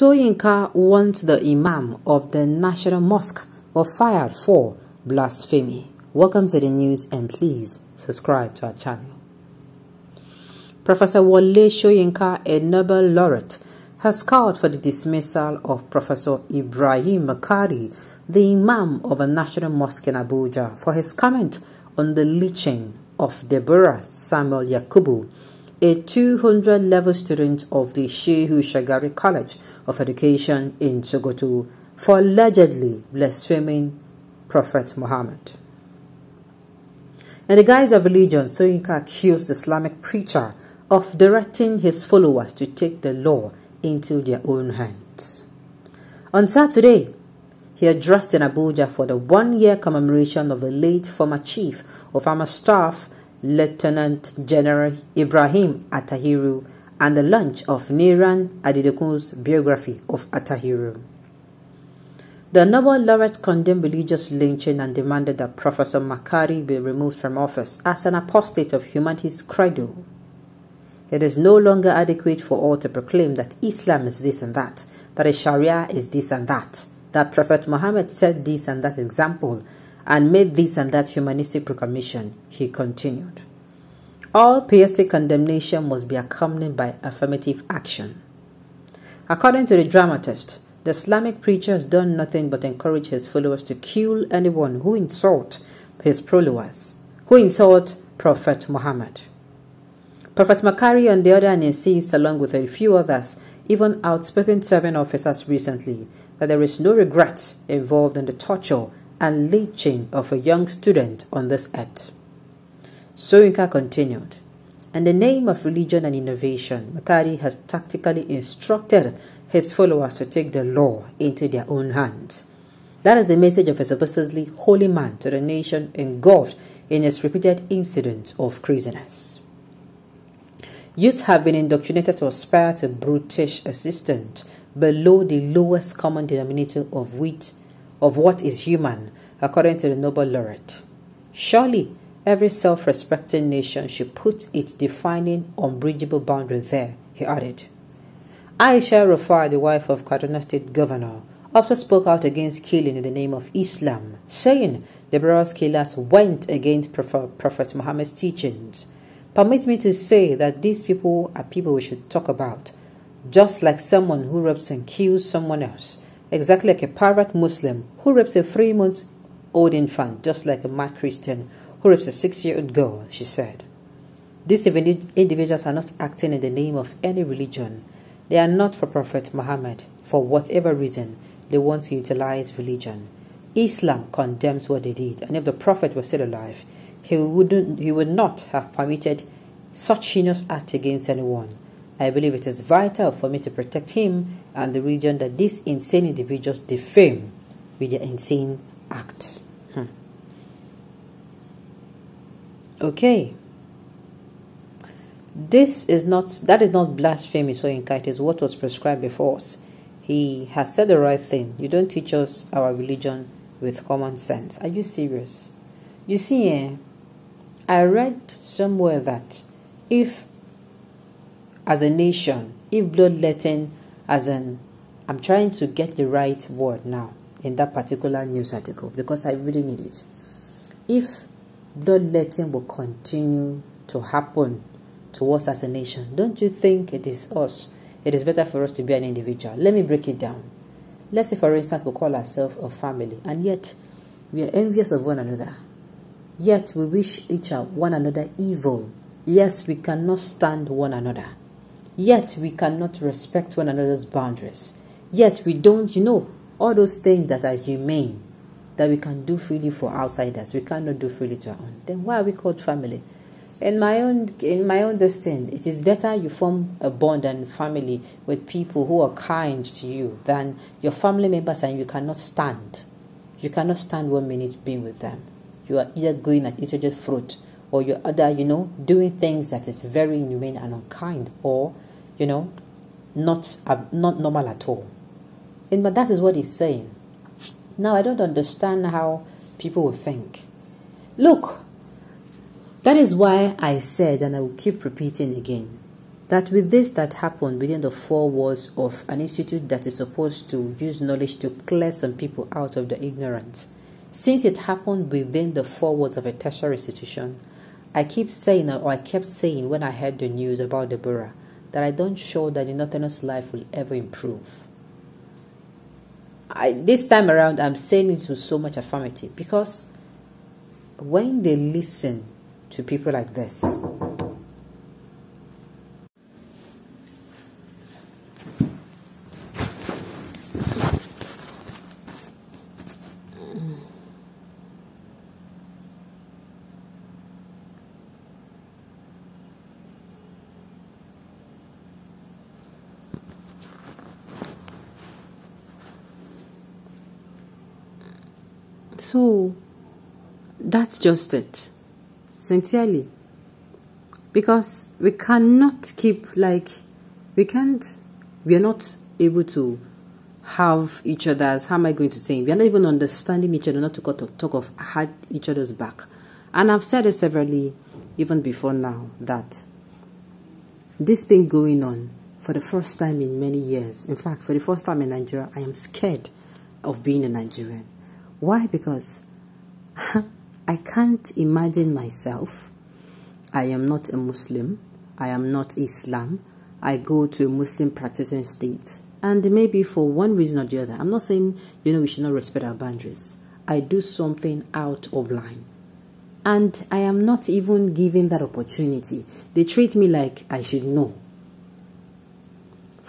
SOYINKA wants the Imam of the National Mosque was fired for blasphemy. Welcome to the news and please subscribe to our channel. Professor Wole SOYINKA, a Nobel laureate, has called for the dismissal of Professor Ibrahim Makari, the Imam of a national mosque in Abuja, for his comment on the lynching of Deborah Samuel Yakubu, a 200-level student of the Shehu Shagari College of Education in Sokoto, for allegedly blaspheming Prophet Muhammad. In the guise of religion, SOYINKA accused the Islamic preacher of directing his followers to take the law into their own hands. On Saturday, he addressed in Abuja for the one-year commemoration of the late former Chief of Army Staff, Lieutenant General Ibrahim Attahiru, and the launch of Niran Adidekun's biography of Attahiru. The Nobel laureate condemned religious lynching and demanded that Professor Makari be removed from office as an apostate of humanity's credo. It is no longer adequate for all to proclaim that Islam is this and that a Sharia is this and that Prophet Muhammad set this and that example and made this and that humanistic proclamation, he continued. All pietistic condemnation must be accompanied by affirmative action. According to the dramatist, the Islamic preacher has done nothing but encourage his followers to kill anyone who insult his followers, who insult Prophet Muhammad. Prophet Makari, on the other hand, insists, along with a few others, even outspoken serving officers recently, that there is no regret involved in the torture and lynching of a young student on this earth. SOYINKA continued, in the name of religion and innovation, Makari has tactically instructed his followers to take the law into their own hands. That is the message of a supposedly holy man to the nation engulfed in its repeated incidents of craziness. Youths have been indoctrinated to aspire to brutish existence below the lowest common denominator of what is human, according to the Nobel laureate. Surely, every self-respecting nation should put its defining, unbridgeable boundary there, he added. Aisha Rufai, the wife of Kaduna State Governor, also spoke out against killing in the name of Islam, saying the Deborah's killers went against Prophet Muhammad's teachings. Permit me to say that these people are people we should talk about, just like someone who rapes and kills someone else, exactly like a pirate Muslim who rapes a 3-month-old infant, just like a mad Christian who rapes a 6-year-old girl, she said. These individuals are not acting in the name of any religion. They are not for Prophet Muhammad. For whatever reason, they want to utilize religion. Islam condemns what they did, and if the Prophet was still alive, he would not have permitted such heinous act against anyone. I believe it is vital for me to protect him and the region that these insane individuals defame with their insane act. Okay. That is not blasphemy, SOYINKA. It is what was prescribed before us. He has said the right thing. You don't teach us our religion with common sense. Are you serious? You see, I read somewhere that if, as a nation, if bloodletting, I'm trying to get the right word now in that particular news article because I really need it. If bloodletting will continue to happen to us as a nation, don't you think it is better for us to be an individual? Let me break it down. Let's say, for instance, we call ourselves a family, and yet we are envious of one another. Yet we wish one another evil. Yes, we cannot stand one another. Yet we cannot respect one another's boundaries. Yet we don't, all those things that are humane, that we can do freely for outsiders, we cannot do freely to our own. Then why are we called family? In my own understanding, it is better you form a bond and family with people who are kind to you than your family members and you cannot stand. You cannot stand 1 minute being with them. You are either going at each other's throat, or you're either, doing things that is very inhumane and unkind, or, not normal at all. But that is what he's saying. Now, I don't understand how people will think. Look, that is why I said, and I will keep repeating again, that with this that happened within the four walls of an institute that is supposed to use knowledge to clear some people out of the ignorance, since it happened within the four walls of a tertiary institution, I kept saying when I heard the news about Deborah that I don't show that the Northerners' life will ever improve. This time around, I'm saying it with so much affirmity, because when they listen to people like this, so that's just it, sincerely, because we cannot keep we are not able to have each other's, how am I going to say, we are not even understanding each other, not to talk of had each other's back. And I've said it severally even before now, that this thing going on for the first time in many years, in fact for the first time in Nigeria, I am scared of being a Nigerian. Why? Because I can't imagine myself. I am not a Muslim. I am not Islam. I go to a Muslim practicing state. And maybe for one reason or the other, I'm not saying, we should not respect our boundaries. I do something out of line. And I am not even given that opportunity. They treat me like I should know.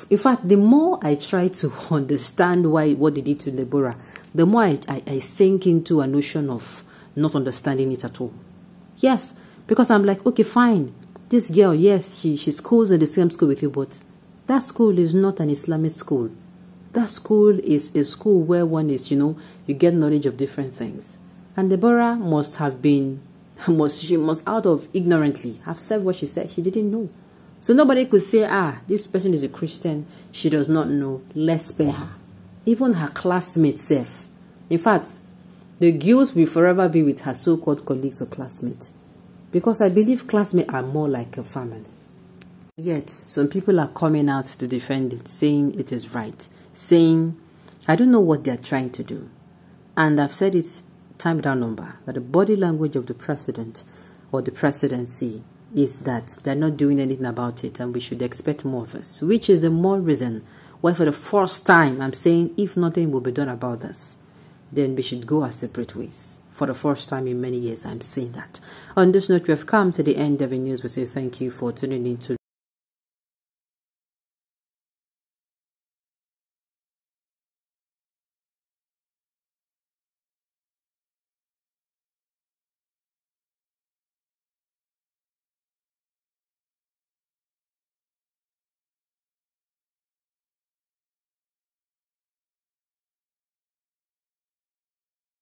In fact, the more I try to understand what they did to Deborah, the more I sink into a notion of not understanding it at all. Yes, because I'm like, okay, fine. This girl, yes, she schools in the same school with you, but that school is not an Islamic school. That school is a school where one is, you get knowledge of different things. And Deborah must have been, she must out of ignorantly have said what she said. She didn't know. So nobody could say, this person is a Christian. She does not know. Let's spare her. Even her classmates self. In fact, the guilt will forever be with her so-called colleagues or classmates. Because I believe classmates are more like a family. Yet, some people are coming out to defend it, saying it is right. Saying, I don't know what they are trying to do. And I've said it time without number, that the body language of the president or the presidency is that they're not doing anything about it, and we should expect more of us. Which is the more reason why for the first time I'm saying, if nothing will be done about this, then we should go our separate ways. For the first time in many years, I'm saying that. On this note, we have come to the end of the news. We say thank you for tuning in to